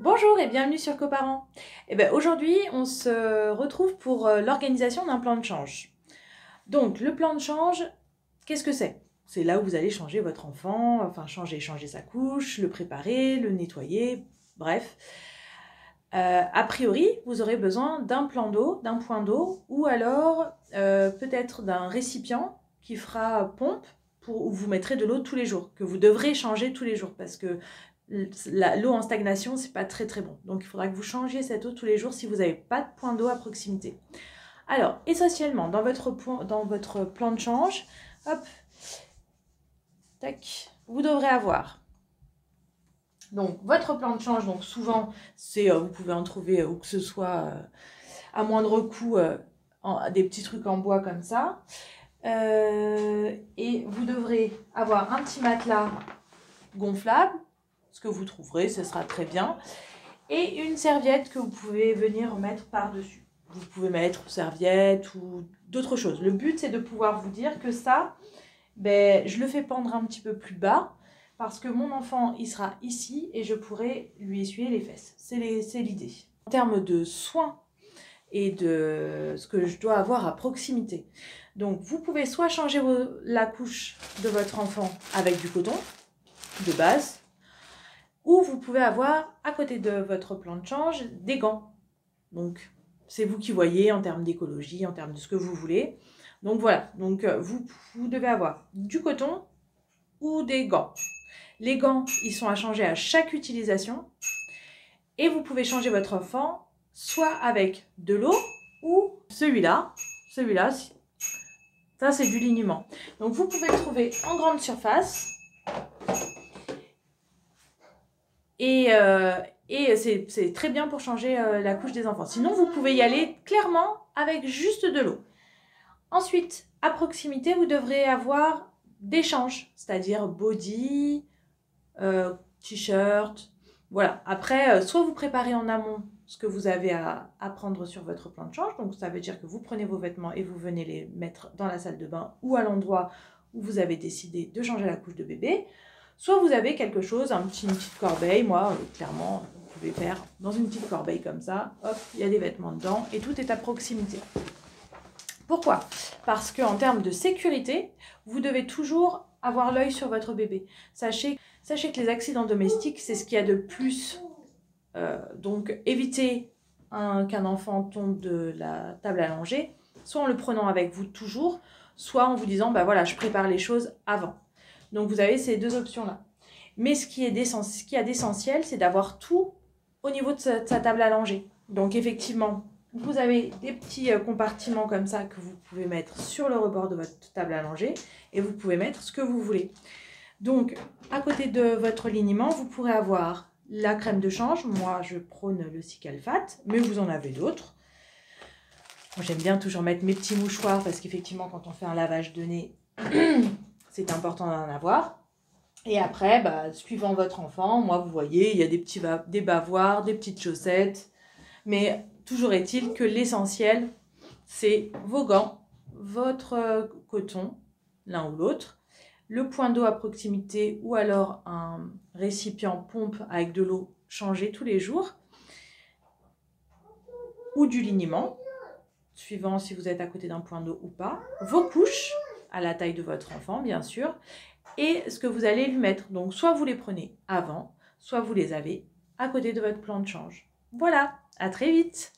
Bonjour et bienvenue sur Coparents. Aujourd'hui, on se retrouve pour l'organisation d'un plan de change. Donc, le plan de change, qu'est-ce que c'est? C'est là où vous allez changer votre enfant, enfin changer sa couche, le préparer, le nettoyer, bref. A priori, vous aurez besoin d'un plan d'eau, d'un point d'eau, ou alors peut-être d'un récipient qui fera pompe où vous mettrez de l'eau tous les jours, que vous devrez changer tous les jours, parce que l'eau en stagnation, c'est pas très très bon. Donc il faudra que vous changiez cette eau tous les jours si vous n'avez pas de point d'eau à proximité. Alors, essentiellement, dans votre plan de change, hop, tac, vous devrez avoir donc votre plan de change. Donc souvent, vous pouvez en trouver où que ce soit à moindre coût, des petits trucs en bois comme ça. Et vous devrez avoir un petit matelas gonflable, ce que vous trouverez, ce sera très bien, et une serviette que vous pouvez venir mettre par-dessus. Vous pouvez mettre serviette ou d'autres choses. Le but, c'est de pouvoir vous dire que ça, je le fais pendre un petit peu plus bas parce que mon enfant, il sera ici et je pourrai lui essuyer les fesses. C'est l'idée. En termes de soins et de ce que je dois avoir à proximité. Donc, vous pouvez soit changer la couche de votre enfant avec du coton de base, ou vous pouvez avoir à côté de votre plan de change des gants. Donc, c'est vous qui voyez en termes d'écologie, en termes de ce que vous voulez. Donc voilà, donc vous devez avoir du coton ou des gants. Les gants, ils sont à changer à chaque utilisation. Et vous pouvez changer votre enfant soit avec de l'eau ou celui-là, ça c'est du liniment. Donc vous pouvez le trouver en grande surface. Et c'est très bien pour changer la couche des enfants. Sinon, vous pouvez y aller clairement avec juste de l'eau. Ensuite, à proximité, vous devrez avoir des changes, c'est-à-dire body, t-shirt. Voilà. Après, soit vous préparez en amont ce que vous avez à prendre sur votre plan de change. Donc, ça veut dire que vous prenez vos vêtements et vous venez les mettre dans la salle de bain ou à l'endroit où vous avez décidé de changer la couche de bébé. Soit vous avez quelque chose, une petite corbeille. Moi, clairement, vous pouvez faire dans une petite corbeille comme ça. Hop, il y a des vêtements dedans et tout est à proximité. Pourquoi? Parce qu'en termes de sécurité, vous devez toujours avoir l'œil sur votre bébé. Sachez que les accidents domestiques, c'est ce qu'il y a de plus. Donc, évitez qu'un enfant tombe de la table allongée, soit en le prenant avec vous toujours, soit en vous disant, voilà, je prépare les choses avant. Donc, vous avez ces deux options-là. Mais ce qui est d'essentiel, c'est d'avoir tout au niveau de sa table allongée. Donc, effectivement, vous avez des petits compartiments comme ça que vous pouvez mettre sur le rebord de votre table allongée et vous pouvez mettre ce que vous voulez. Donc, à côté de votre liniment, vous pourrez avoir la crème de change. Moi, je prône le Cicalfate, mais vous en avez d'autres. J'aime bien toujours mettre mes petits mouchoirs parce qu'effectivement, quand on fait un lavage de nez, c'est important d'en avoir. Et après, suivant votre enfant, moi, vous voyez, il y a des bavoirs, des petites chaussettes. Mais toujours est-il que l'essentiel, c'est vos gants, votre coton, l'un ou l'autre, le point d'eau à proximité ou alors un récipient pompe avec de l'eau changée tous les jours, ou du liniment, suivant si vous êtes à côté d'un point d'eau ou pas, vos couches à la taille de votre enfant, bien sûr, et ce que vous allez lui mettre. Donc, soit vous les prenez avant, soit vous les avez à côté de votre plan de change. Voilà, à très vite!